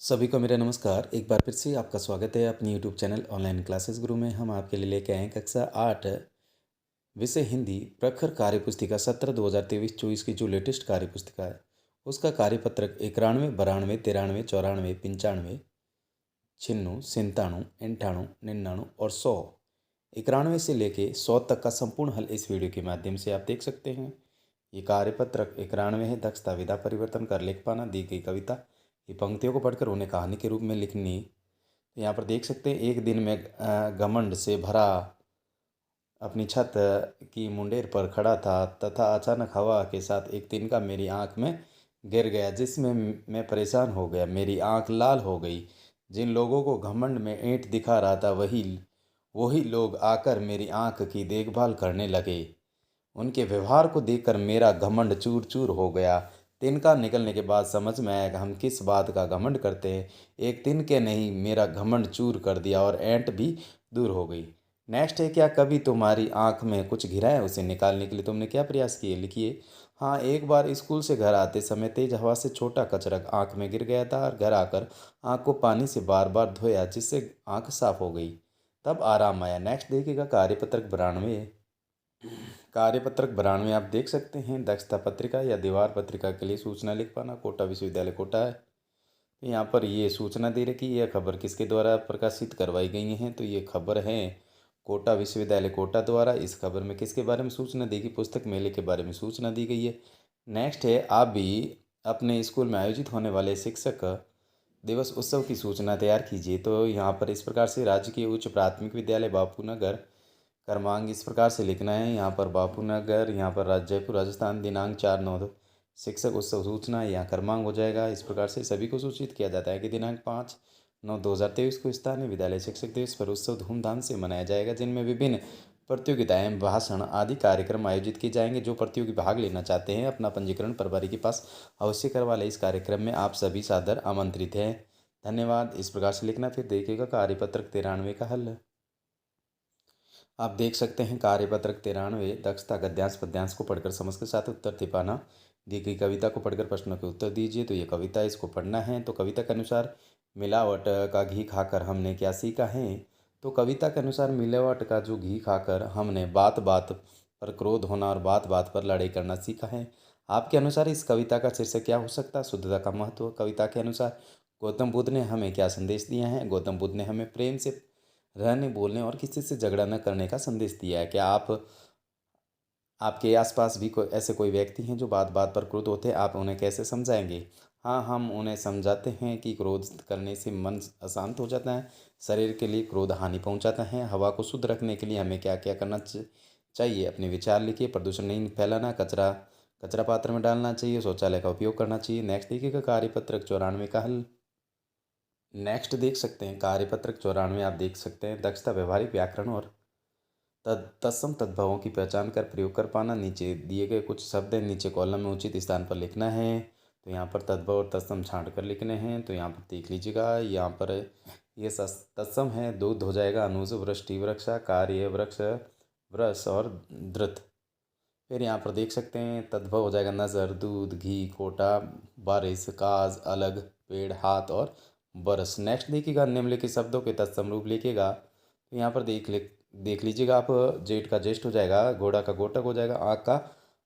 सभी को मेरा नमस्कार। एक बार फिर से आपका स्वागत है अपनी यूट्यूब चैनल ऑनलाइन क्लासेस गुरु में। हम आपके लिए लेके आए हैं कक्षा 8 विषय हिंदी प्रखर कार्यपुस्तिका सत्र 2023-24 की जो लेटेस्ट कार्यपुस्तिका है उसका कार्यपत्रक 91, 92, 93, 94, 95, 96, 97, 98, 99 और 100। 91 से लेके 100 तक का संपूर्ण हल इस वीडियो के माध्यम से आप देख सकते हैं। ये कार्यपत्रक 91 है। दक्षता, विधा परिवर्तन, कर लिख पाना, दी गई कविता, ये पंक्तियों को पढ़कर उन्हें कहानी के रूप में लिखनी। तो यहाँ पर देख सकते हैं, एक दिन में घमंड से भरा अपनी छत की मुंडेर पर खड़ा था तथा अचानक हवा के साथ एक तिनका मेरी आंख में गिर गया, जिसमें मैं परेशान हो गया। मेरी आंख लाल हो गई। जिन लोगों को घमंड में ईंट दिखा रहा था वही वही लोग आकर मेरी आंख की देखभाल करने लगे। उनके व्यवहार को देखकर मेरा घमंड चूर चूर हो गया। तिनका निकलने के बाद समझ में आया कि हम किस बात का घमंड करते हैं। एक तिनके नहीं मेरा घमंड चूर कर दिया और ऐंठ भी दूर हो गई। नेक्स्ट है, क्या कभी तुम्हारी आंख में कुछ घिरा है? उसे निकालने के लिए तुमने क्या प्रयास किए? लिखिए। हाँ, एक बार स्कूल से घर आते समय तेज हवा से छोटा कचरा आंख में गिर गया था और घर आकर आंख को पानी से बार बार धोया, जिससे आंख साफ हो गई। तब आराम आया। नेक्स्ट देखिएगा कार्यपत्रक 92। कार्यपत्रक 92 आप देख सकते हैं, दक्षता पत्रिका या दीवार पत्रिका के लिए सूचना लिख पाना, कोटा विश्वविद्यालय कोटा है। तो यहाँ पर ये सूचना दे रखी है, यह खबर किसके द्वारा प्रकाशित करवाई गई है? तो ये खबर है कोटा विश्वविद्यालय कोटा द्वारा। इस खबर में किसके बारे में सूचना दी गई? पुस्तक मेले के बारे में सूचना दी गई है। नेक्स्ट है, आप भी अपने स्कूल में आयोजित होने वाले शिक्षक दिवस उत्सव की सूचना तैयार कीजिए। तो यहाँ पर इस प्रकार से राजकीय उच्च प्राथमिक विद्यालय बापू नगर क्रमांक इस प्रकार से लिखना है। यहाँ पर बापू नगर, यहाँ पर जयपुर राजस्थान, दिनांक 4/9 शिक्षक उत्सव सूचना, यहाँ क्रमांक हो जाएगा। इस प्रकार से सभी को सूचित किया जाता है कि दिनांक 5/9/2023 को स्थानीय विद्यालय शिक्षक दिवस पर उत्सव धूमधाम से मनाया जाएगा, जिनमें विभिन्न प्रतियोगिताएं, भाषण आदि कार्यक्रम आयोजित किए जाएंगे। जो प्रतियोगी भाग लेना चाहते हैं अपना पंजीकरण प्रभारी के पास अवश्य करवा लें। इस कार्यक्रम में आप सभी सादर आमंत्रित हैं। धन्यवाद। इस प्रकार से लिखना। फिर देखिएगा कार्यपत्रक 93 का हल। आप देख सकते हैं कार्यपत्रक 93, दक्षता, गद्यांश पद्यांश को पढ़कर समझ के साथ उत्तर तिपाना, दी गई कविता को पढ़कर प्रश्नों के उत्तर दीजिए। तो ये कविता, इसको पढ़ना है। तो कविता के अनुसार मिलावट का घी खाकर हमने क्या सीखा है? तो कविता के अनुसार मिलावट का जो घी खाकर हमने बात बात पर क्रोध होना और बात बात पर लड़ाई करना सीखा है। आपके अनुसार इस कविता का शीर्षक क्या हो सकता है? शुद्धता का महत्व। कविता के अनुसार गौतम बुद्ध ने हमें क्या संदेश दिया है? गौतम बुद्ध ने हमें प्रेम से रहने, बोलने और किसी से झगड़ा न करने का संदेश दिया है। क्या आपके आसपास भी ऐसे कोई व्यक्ति हैं जो बात बात पर क्रोध होते हैं? आप उन्हें कैसे समझाएंगे? हाँ, हम उन्हें समझाते हैं कि क्रोध करने से मन अशांत हो जाता है, शरीर के लिए क्रोध हानि पहुंचाता है। हवा को शुद्ध रखने के लिए हमें क्या क्या करना चाहिए? अपने विचार लिखिए। प्रदूषण नहीं फैलाना, कचरा कचरा पात्र में डालना चाहिए, शौचालय का उपयोग करना चाहिए। नेक्स्ट देखिएगा कार्यपत्रक 94 का हल। नेक्स्ट देख सकते हैं कार्यपत्रक 94 आप देख सकते हैं, दक्षता, व्यवहारिक व्याकरण और तत्सम तद्भवों की पहचान कर प्रयोग कर पाना। नीचे दिए गए कुछ शब्द हैं, नीचे कॉलम में उचित स्थान पर लिखना है। तो यहाँ पर तद्भव और तत्सम छांट कर लिखने हैं। तो यहाँ पर देख लीजिएगा, यहाँ पर ये तत्सम है, दूध हो जाएगा, अनुज, वृष्टि, वृक्षा, कार्य, वृक्ष, वृष और धृत। फिर यहाँ पर देख सकते हैं तद्भव हो जाएगा, नज़र, दूध, घी, कोटा, बारिश, काज, अलग, पेड़, हाथ और बरस। नेक्स्ट देखिएगा, निम्नलिखित शब्दों के तत्सम रूप लिखिएगा। तो यहाँ पर देख लीजिएगा आप, जेठ का ज्येष्ठ हो जाएगा, घोड़ा का गोटक हो जाएगा, आँख का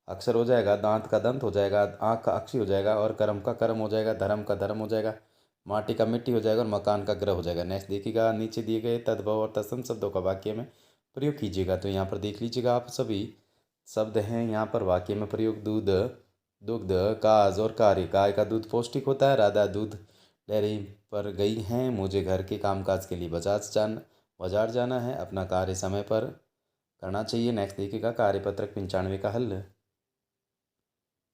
अक्षर हो जाएगा, दांत का दंत हो जाएगा, आँख का अक्षी हो जाएगा और कर्म का कर्म हो जाएगा, धर्म का धर्म हो जाएगा, माटी का मिट्टी हो जाएगा और मकान का ग्रह हो जाएगा। नेक्स्ट देखिएगा, नीचे दिए गए तद्भव और तत्सम शब्दों का वाक्य में प्रयोग कीजिएगा। तो यहाँ पर देख लीजिएगा आप, सभी शब्द हैं यहाँ पर वाक्य में प्रयोग। दूध, दुग्ध, काज और कार्य। गाय का दूध पौष्टिक होता है। राधा दूध डेयरी पर गई हैं। मुझे घर के कामकाज के लिए बाजार जाना है। अपना कार्य समय पर करना चाहिए। नेक्स्ट देखिएगा कार्यपत्रक 95 का हल।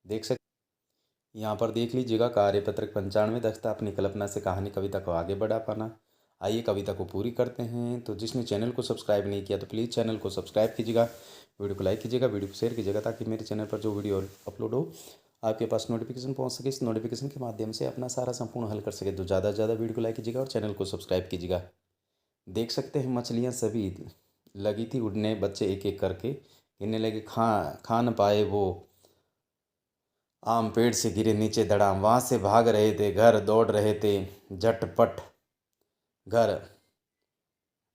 देख सकते यहाँ पर देख लीजिएगा कार्यपत्रक 95, दक्षता, अपनी कल्पना से कहानी कविता को आगे बढ़ा पाना। आइए कविता को पूरी करते हैं। तो जिसने चैनल को सब्सक्राइब नहीं किया तो प्लीज़ चैनल को सब्सक्राइब कीजिएगा, वीडियो को लाइक कीजिएगा, वीडियो को शेयर कीजिएगा, ताकि मेरे चैनल पर जो वीडियो अपलोड हो आपके पास नोटिफिकेशन पहुंच सके। इस नोटिफिकेशन के माध्यम से अपना सारा संपूर्ण हल कर सके। तो ज़्यादा से ज़्यादा वीडियो को लाइक कीजिएगा और चैनल को सब्सक्राइब कीजिएगा। देख सकते हैं मछलियाँ सभी लगी थी उड़ने, बच्चे एक एक करके गिनने लगे, खा न पाए वो आम पेड़ से गिरे नीचे धड़ाम, वहाँ से भाग रहे थे घर, दौड़ रहे थे झटपट घर।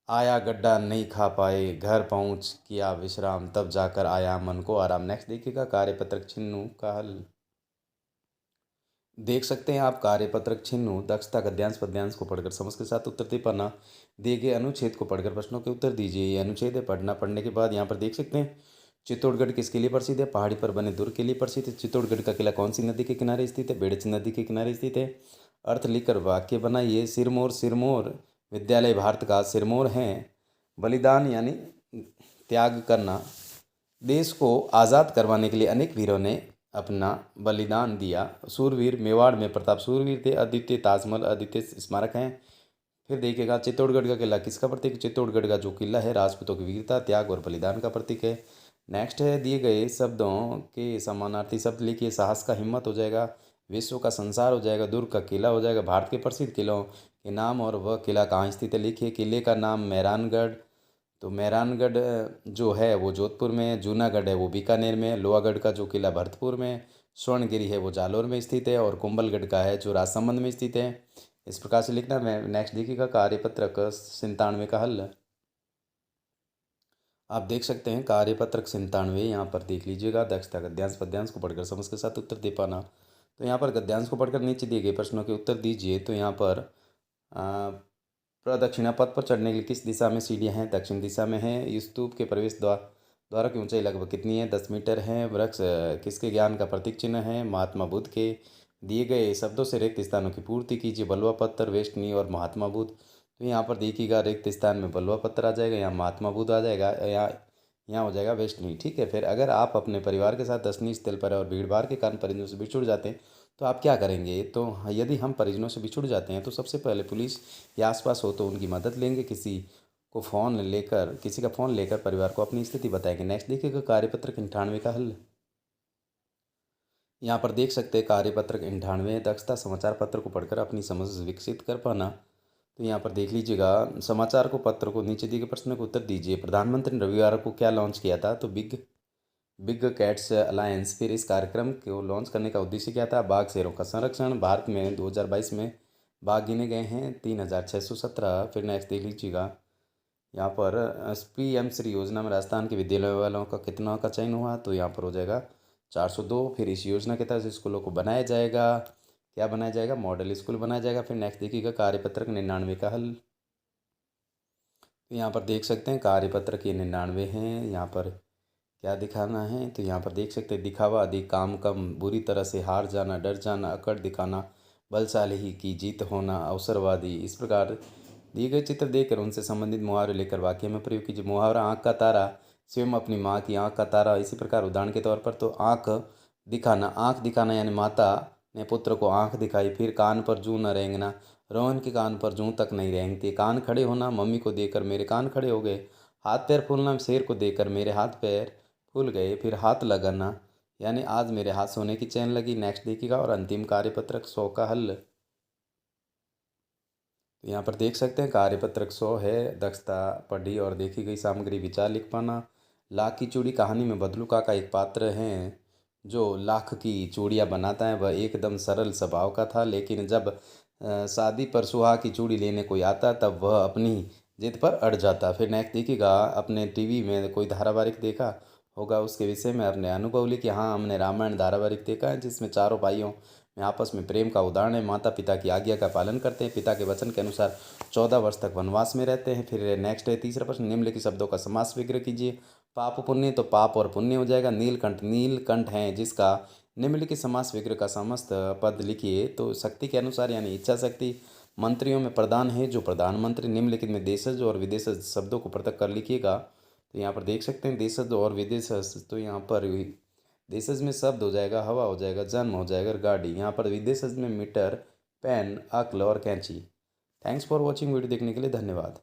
आया गड्ढा नहीं खा पाए, घर पहुँच किया विश्राम, तब जाकर आया मन को आराम। नेक्स्ट देखिएगा कार्यपत्रक छिन्नु का हल। देख सकते हैं आप कार्यपत्रक छिन्नु दक्षता गद्यांश पद्यांश को पढ़कर समझ के साथ उत्तर दे पाना। दिए गए अनुच्छेद को पढ़कर प्रश्नों के उत्तर दीजिए। ये अनुच्छेद है पढ़ना। पढ़ने के बाद यहाँ पर देख सकते हैं चित्तौड़गढ़ किसके लिए प्रसिद्ध है? पहाड़ी पर बने दुर्ग के लिए प्रसिद्ध है। चित्तौड़गढ़ का किला कौन सी नदी के किनारे स्थित है? बेड़च नदी के किनारे स्थित है। अर्थ लिखकर वाक्य बनाइए। सिरमौर, सिरमौर विद्यालय भारत का सिरमौर है। बलिदान यानी त्याग करना। देश को आज़ाद करवाने के लिए अनेक वीरों ने अपना बलिदान दिया। सूरवीर, मेवाड़ में प्रताप सूरवीर थे। अद्वितीय, ताजमहल अद्वितीय स्मारक हैं। फिर देखिएगा चित्तौड़गढ़ का किला किसका प्रतीक है? चित्तौड़गढ़ का जो किला है राजपूतों की वीरता, त्याग और बलिदान का प्रतीक है। नेक्स्ट है दिए गए शब्दों के समानार्थी शब्द लिखिए। साहस का हिम्मत हो जाएगा। विश्व का संसार हो जाएगा। दुर्ग का किला हो जाएगा। भारत के प्रसिद्ध किलों के नाम और वह किला कहाँ स्थित है लिखिए। किले का नाम मेहरानगढ़, तो मेहरानगढ़ जो है वो जोधपुर में है। जूनागढ़ है वो बीकानेर में है। लोहागढ़ का जो किला भरतपुर में है। स्वर्णगिरी है वो जालौर में स्थित है। और कुंभलगढ़ का है जो राजसमंद में स्थित है। इस प्रकार से लिखना। मैं नेक्स्ट देखिएगा कार्यपत्रक 97 का हल। आप देख सकते हैं कार्यपत्रक 97 यहाँ पर देख लीजिएगा। दक्षता गद्यांश पद्यांश को पढ़कर समझ के साथ उत्तर दे पाना। तो यहाँ पर गद्यांश को पढ़कर नीचे दिए गए प्रश्नों के उत्तर दीजिए। तो यहाँ पर प्रदक्षिणा पथ पर चढ़ने के लिए किस दिशा में सीढ़ियाँ हैं? दक्षिण दिशा में है। इस स्तूप के प्रवेश द्वार की ऊंचाई लगभग कितनी है? 10 मीटर है। वृक्ष किसके ज्ञान का प्रतीक चिन्ह है? महात्मा बुद्ध के। दिए गए शब्दों से रिक्त स्थानों की पूर्ति कीजिए। बलुआ पत्थर, वेष्टनी और महात्मा बुद्ध। तो यहाँ पर देखिएगा रिक्त स्थान में बलुआ पत्थर आ जाएगा, यहाँ महात्मा बुद्ध आ जाएगा, यहाँ हो जाएगा वेष्टनी। ठीक है। फिर अगर आप अपने परिवार के साथ दर्शनीय स्थल पर और भीड़ भाड़ के कारण परिजनों से बिछुड़ जाते हैं तो आप क्या करेंगे? तो यदि हम परिजनों से बिछुड़ जाते हैं तो सबसे पहले पुलिस या आसपास हो तो उनकी मदद लेंगे। किसी का फ़ोन लेकर परिवार को अपनी स्थिति बताएंगे। नेक्स्ट देखिएगा कार्यपत्रक 98 का हल। यहाँ पर देख सकते हैं कार्यपत्रक 98 दक्षता समाचार पत्र को पढ़कर अपनी समझ विकसित कर पाना। तो यहाँ पर देख लीजिएगा समाचार को पत्र को नीचे दिए गए प्रश्न को उत्तर दीजिए। प्रधानमंत्री ने रविवार को क्या लॉन्च किया था? तो बिग कैट्स अलायंस। फिर इस कार्यक्रम को लॉन्च करने का उद्देश्य क्या था? बाघ शेरों का संरक्षण। भारत में 2022 में बाघ गिने गए हैं 3617। फिर नेक्स्ट देख लीजिएगा यहाँ पर PM श्री योजना में राजस्थान के विद्यालयों वालों का कितना का चयन हुआ? तो यहाँ पर हो जाएगा 402। फिर इस योजना के तहत स्कूलों को बनाया जाएगा, क्या बनाया जाएगा? मॉडल स्कूल बनाया जाएगा। फिर नेक्स्ट देखिएगा कार्यपत्रक 99 का हल। तो यहाँ पर देख सकते हैं कार्यपत्रक ये 99 हैं। यहाँ पर क्या दिखाना है? तो यहाँ पर देख सकते हैं दिखावा अधिक, काम कम, बुरी तरह से हार जाना, डर जाना, अकड़ दिखाना, बलशाली ही की जीत होना, अवसरवादी। इस प्रकार दिए गए चित्र देखकर उनसे संबंधित मुहावरे लेकर वाक्य में प्रयोग कीजिए। मुहावरा आँख का तारा, स्वयं अपनी माँ की आँख का तारा। इसी प्रकार उदाहरण के तौर पर तो आँख दिखाना यानी माता ने पुत्र को आँख दिखाई। फिर कान पर जूं न रेंगना, रोहन के कान पर जूं तक नहीं रेंगती। कान खड़े होना, मम्मी को देखकर मेरे कान खड़े हो गए। हाथ पैर फूलना, शेर को देखकर मेरे हाथ पैर फूल गए। फिर हाथ लगाना यानी आज मेरे हाथ सोने की चैन लगी। नेक्स्ट देखिएगा और अंतिम कार्यपत्रक 100 का हल। तो यहाँ पर देख सकते हैं कार्यपत्रक 100 है दक्षता पढ़ी और देखी गई सामग्री विचार लिख पाना। लाख की चूड़ी कहानी में बदलू का एक पात्र है जो लाख की चूड़ियाँ बनाता है। वह एकदम सरल स्वभाव का था, लेकिन जब शादी पर सुहाग की चूड़ी लेने कोई आता तब वह अपनी जिद पर अड़ जाता। फिर नेक्स्ट देखिएगा अपने टीवी में कोई धारावाहिक देखा होगा, उसके विषय में अपने अनुभव लिखिए। हाँ, हमने रामायण धारावाहिक देखा है जिसमें चारों भाइयों में आपस में प्रेम का उदाहरण है। माता पिता की आज्ञा का पालन करते हैं, पिता के वचन के अनुसार 14 वर्ष तक वनवास में रहते हैं। फिर नेक्स्ट है तीसरा प्रश्न, निम्नलिखित शब्दों का समास विग्रह कीजिए। पाप पुण्य, तो पाप और पुण्य हो जाएगा। नीलकंठ है जिसका निम्नलिखित समास विग्रह का समस्त पद लिखिए। तो शक्ति के अनुसार यानी इच्छा शक्ति। मंत्रियों में प्रधान है जो प्रधानमंत्री। निम्नलिखित में देशज और विदेशज शब्दों को पृथक कर लिखिएगा। तो यहाँ पर देख सकते हैं देशज और विदेशज। तो यहाँ पर देशज में शब्द हो जाएगा हवा, हो जाएगा जन्म, हो जाएगा गाड़ी। यहाँ पर विदेशज में मीटर, पेन, अक्ल और कैंची। Thanks for watching. वीडियो देखने के लिए धन्यवाद।